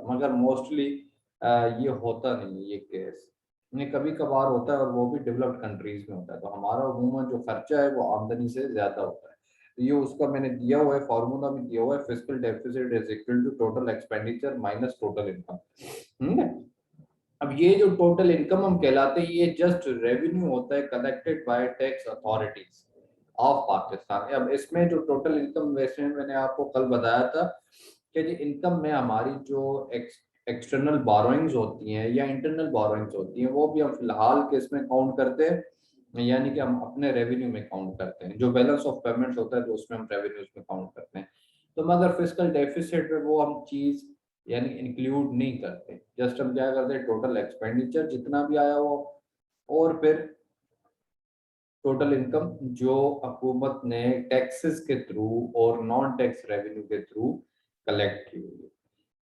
मगर मोस्टली ये होता नहीं है ये केस। ये कभी कभार होता है और वो भी डेवलप्ड कंट्रीज में होता है। तो हमारा अमूमन जो खर्चा है वो आमदनी से ज्यादा होता है। तो ये उसका मैंने दिया हुआ है, फार्मूला में दिया हुआ है, fiscal deficit is equal to total expenditure minus total income. अब ये जो टोटल इनकम हम कहलाते हैं, ये जस्ट रेवेन्यू होता है collected by tax authorities of Pakistan. अब इसमें जो टोटल इनकम, वैसे मैंने आपको कल बताया था कि जी इनकम में हमारी जो एक्सटर्नल बोरोइंग्स होती हैं या इंटरनल बोरोइंग्स होती हैं वो भी हम फिलहाल के इसमें काउंट करते हैं, यानी कि हम अपने रेवेन्यू में काउंट करते हैं। जो बैलेंस ऑफ पेमेंट्स होता है तो उसमें हम रेवेन्यूज में काउंट करते हैं। तो मगर फिस्कल डेफिसिट में वो हम चीज यानी इंक्लूड नहीं करते, जस्ट हम क्या करते हैं टोटल एक्सपेंडिचर जितना भी आया हो और फिर टोटल इनकम जो हुकूमत ने टैक्सेस के थ्रू और नॉन टैक्स रेवेन्यू के थ्रू कलेक्ट की हुई है।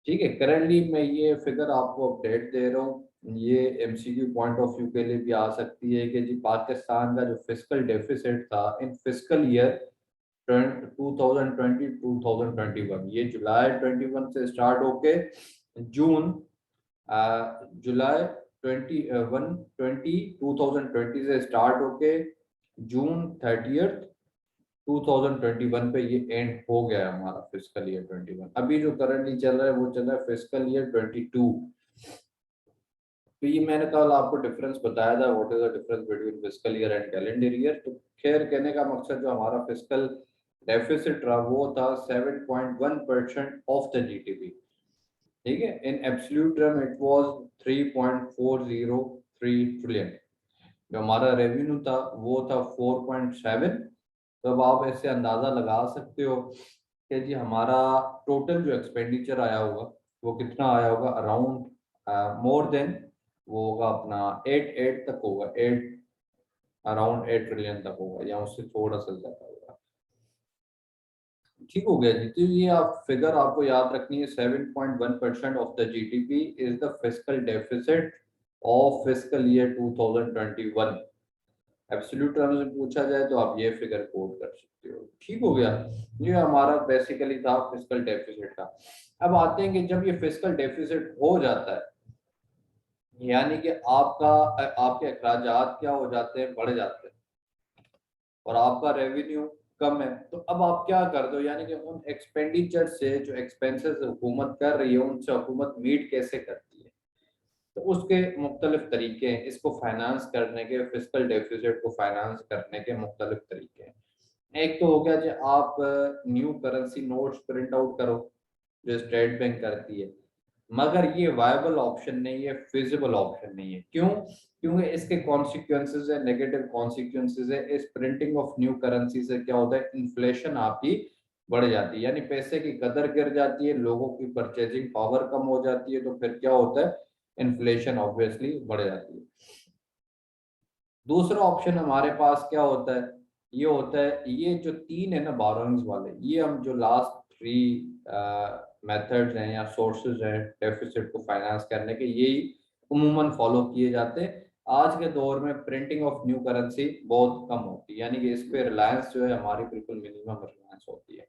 ठीक है, करंटली मैं ये फिगर आपको अपडेट दे रहा हूँ। ये एमसीक्यू पॉइंट ऑफ व्यू के लिए भी आ सकती है कि जी पाकिस्तान का जो फिस्कल डेफिसिट था इन फिस्कल ईयर 2020-2021, ये जुलाई 21 से स्टार्ट होके जून जुलाई 2020 से स्टार्ट होके जून 30 2021 पे ये एंड हो गया है हमारा फिस्कल ईयर 21। अभी जो करंटली चल रहा है वो चल रहा है फिस्कल ईयर 22। तो ये मैंने कल आपको डिफरेंस बताया था, what is the difference between fiscal year and calendar year. तो खैर कहने का मकसद जो हमारा फिस्कल डेफिसिट रहा वो था 7.1% ऑफ द जीडीपी। ठीक है, in absolute term it was 3.403 trillion. जो हमारा रेवेन्यू था वो था 4.7। तो अब आप ऐसे अंदाजा लगा सकते हो कि जी हमारा टोटल जो एक्सपेंडिचर आया होगा वो कितना आया होगा, अराउंड मोर देन वो होगा अपना 8 तक होगा, 8 अराउंड 8 ट्रिलियन तक होगा या उससे थोड़ा सा ज्यादा होगा। ठीक हो गया जी। तो ये आप फिगर आपको याद रखनी है, 7.1% of the GDP is the fiscal deficit of fiscal year 2021। Absolute terms में पूछा जाए तो आप ये फिगर कोट कर सकते हो। ठीक हो गया, ये हमारा बेसिकली था फिस्कल डेफिसिट का। अब आते हैं कि जब ये फिस्कल डेफिसिट हो जाता है, यानी कि आपके अखराजात क्या हो जाते हैं, बढ़ जाते हैं और आपका रेवेन्यू कम है। तो अब आप क्या करते हो, यानी कि उन एक्सपेंडिचर से जो एक्सपेंसेस हुकूमत कर रही है उनसे हुकूमत मीट कैसे करती है। तो उसके मुख्तलिफ तरीके हैं, इसको फाइनेंस करने के, फिस्कल डेफिसिट को फाइनेंस करने के मुख्तलिफ तरीके हैं। एक तो हो गया जो आप new currency notes print out करो, जो स्टेट बैंक करती है। मगर ये वायबल ऑप्शन नहीं है, फिजिबल ऑप्शन नहीं है। क्यों? क्योंकि इसके कॉन्सिक्वेंसेज है, नेगेटिव कॉन्सिक्वेंसेज है। इस प्रिंटिंग ऑफ न्यू करेंसी से क्या होता है, इन्फ्लेशन आपकी बढ़ जाती है, यानी पैसे की कदर गिर जाती है, लोगों की परचेजिंग पावर कम हो जाती है। तो फिर क्या होता है, इन्फ्लेशन ऑब्वियसली बढ़ जाती है। दूसरा ऑप्शन हमारे पास क्या होता है, ये होता है, ये जो तीन है ना बोरोइंग्स वाले, ये हम जो लास्ट थ्री मेथड्स हैं या सोर्सेज हैं डेफिसिट को फाइनेंस करने के, यही उमूमन फॉलो किए जाते हैं। आज के दौर में प्रिंटिंग ऑफ न्यू करेंसी बहुत कम होती है, यानी कि इस पे रिलायंस जो है हमारी बिल्कुल मिनिमम रिलायंस होती है।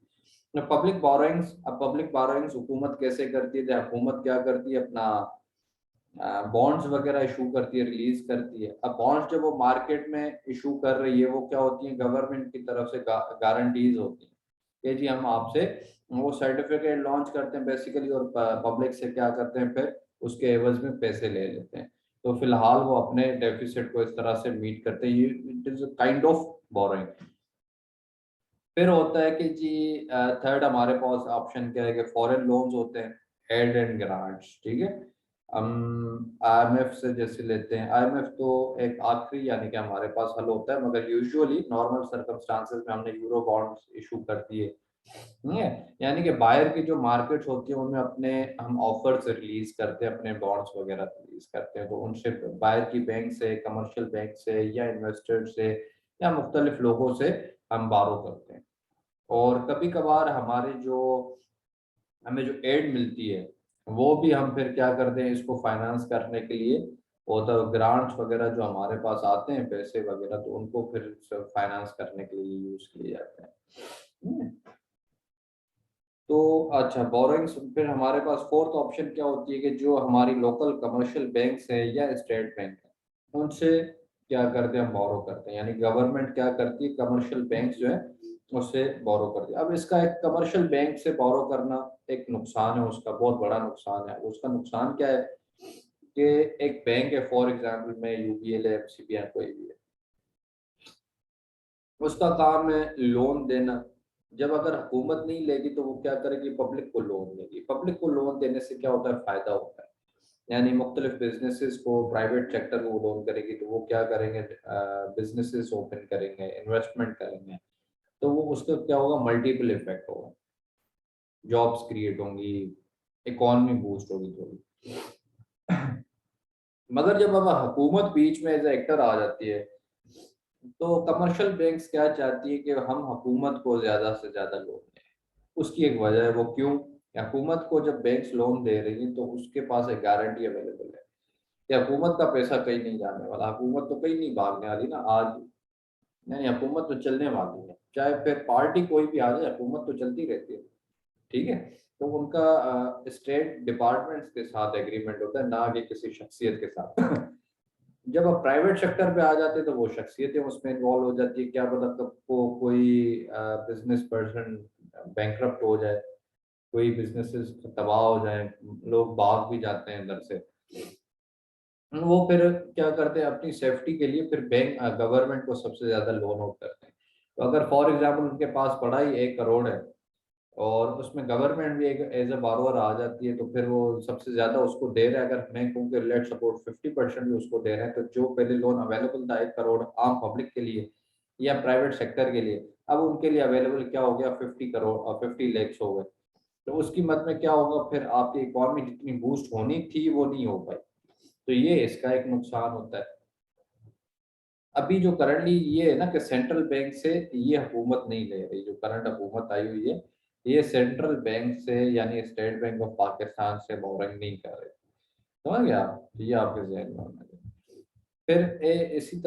पब्लिक बोरोइंग्स, अब पब्लिक बोरोइंग्स हुकूमत कैसे करती है, हुकूमत क्या करती है, अपना बॉन्ड्स वगैरह इशू करती है, रिलीज करती है। अब बॉन्ड्स जब वो मार्केट में इशू कर रही है, वो क्या होती है, गवर्नमेंट की तरफ से गारंटीज होती है कि जी हम आपसे वो सर्टिफिकेट लॉन्च करते हैं बेसिकली, और पब्लिक से क्या करते हैं फिर उसके एवज में पैसे ले लेते हैं। तो फिलहाल वो अपने डेफिसिट को इस तरह से मीट करते हैं। ये it is kind of borrowing. फिर होता है कि जी थर्ड हमारे पास ऑप्शन क्या है कि फॉरेन लोन्स होते हैं, एड एंड ग्रांट्स। ठीक है, हम आईएमएफ से जैसे लेते हैं, आईएमएफ तो एक आखिरी यानी कि हमारे पास हल होता है, मगर यूजुअली नॉर्मल सर्कमस्टांसेस में हमने यूरो बॉन्ड्स इशू कर दिए। नहीं है, यानी कि बाहर की जो मार्केट्स होती है उनमें अपने हम ऑफर्स रिलीज करते हैं, अपने बॉन्ड्स वगैरह रिलीज करते हैं। तो उनसे बाहर की बैंक से, कमर्शियल बैंक से या इन्वेस्टर से या मुख्तलिफ लोगों से हम बारो करते हैं। और कभी कभार हमारे जो हमें जो एड मिलती है वो भी हम फिर क्या करते हैं, इसको फाइनेंस करने के लिए, वो तो ग्रांट्स वगैरह जो हमारे पास आते हैं पैसे वगैरह, तो उनको फिर फाइनेंस करने के लिए यूज किए जाते हैं। तो अच्छा, बोरोइंग्स, फिर हमारे पास फोर्थ ऑप्शन क्या होती है कि जो हमारी लोकल कमर्शियल बैंक्स है या स्टेट बैंक है उनसे क्या करते हैं, हम बोरो करते हैं। यानी गवर्नमेंट क्या करती है, कमर्शियल बैंक्स जो है उससे बोरो करती है। अब इसका एक कमर्शियल बैंक से बोरो करना एक नुकसान है, उसका बहुत बड़ा नुकसान है। उसका नुकसान क्या है कि एक बैंक है, फॉर एग्जांपल में यूबीएल है, एमसीबी है, कोई भी है, उसका काम है लोन देना। जब अगर हुकूमत नहीं लेगी तो वो क्या करेगी, पब्लिक को लोन देगी। पब्लिक को लोन देने से क्या होता है, फायदा होता है। यानी मुख्तलिफ बिजनेसेस को, प्राइवेट सेक्टर को लोन करेगी तो वो क्या करेंगे, बिजनेसेस ओपन करेंगे, इन्वेस्टमेंट करेंगे। तो वो उसका क्या होगा, मल्टीपल इफेक्ट होगा, जॉब्स क्रिएट होंगी, इकॉनमी बूस्ट होगी थोड़ी। मगर जब अब हुकूमत बीच में एज एक्टर आ जाती है तो कमर्शियल बैंक्स क्या चाहती है कि हम हुकूमत को ज़्यादा से ज़्यादा लोन दें। उसकी एक वजह है, वो क्यों, हुकूमत को जब बैंक्स लोन दे रही हैं तो उसके पास एक गारंटी अवेलेबल है कि हुकूमत का पैसा कहीं नहीं जाने वाला, हुकूमत तो कहीं नहीं भागने वाली ना आज। नहीं, हुकूमत तो चलने वाली है, चाहे फिर पार्टी कोई भी आ जाए, हुकूमत तो चलती रहती है। ठीक है। तो उनका स्टेट डिपार्टमेंट्स के साथ एग्रीमेंट होता है, ना कि किसी शख्सियत के साथ। जब आप प्राइवेट सेक्टर पे आ जाते हैं तो वो शख्सियतें उसमें इन्वॉल्व हो जाती है। क्या पता कब को कोई बिजनेस पर्सन बैंकरप्ट हो जाए, कोई बिजनेसेस तबाह हो जाए, लोग भाग भी जाते हैं अंदर से। वो फिर क्या करते हैं, अपनी सेफ्टी के लिए फिर बैंक गवर्नमेंट को सबसे ज्यादा लोन आउट करते हैं। तो अगर फॉर एग्जांपल उनके पास पड़ा ही 1 करोड़ है और उसमें गवर्नमेंट भी एक एज अ बारोअर आ जाती है तो फिर वो सबसे ज्यादा उसको दे रहा है। अगर मैं कहूँ कि लेट सपोर्ट 50% भी उसको दे रहे हैं, तो जो पहले लोन अवेलेबल था 1 करोड़ आम पब्लिक के लिए या प्राइवेट सेक्टर के लिए, अब उनके लिए अवेलेबल क्या हो गया, 50 करोड़ और 50 lakhs हो गए। तो उसकी मद में क्या होगा, फिर आपकी इकॉनमी जितनी बूस्ट होनी थी वो नहीं हो पाई। तो ये इसका एक नुकसान होता है। अभी जो करंटली ये है ना कि सेंट्रल बैंक से ये हुकूमत नहीं ले रही, जो करंट हुकूमत आई हुई है ये सेंट्रल बैंक से यानी स्टेट बैंक ऑफ पाकिस्तान से बोरिंग नहीं कर रही। समझ गया आप? ये आपके जहन में होना चाहिए। फिर इसी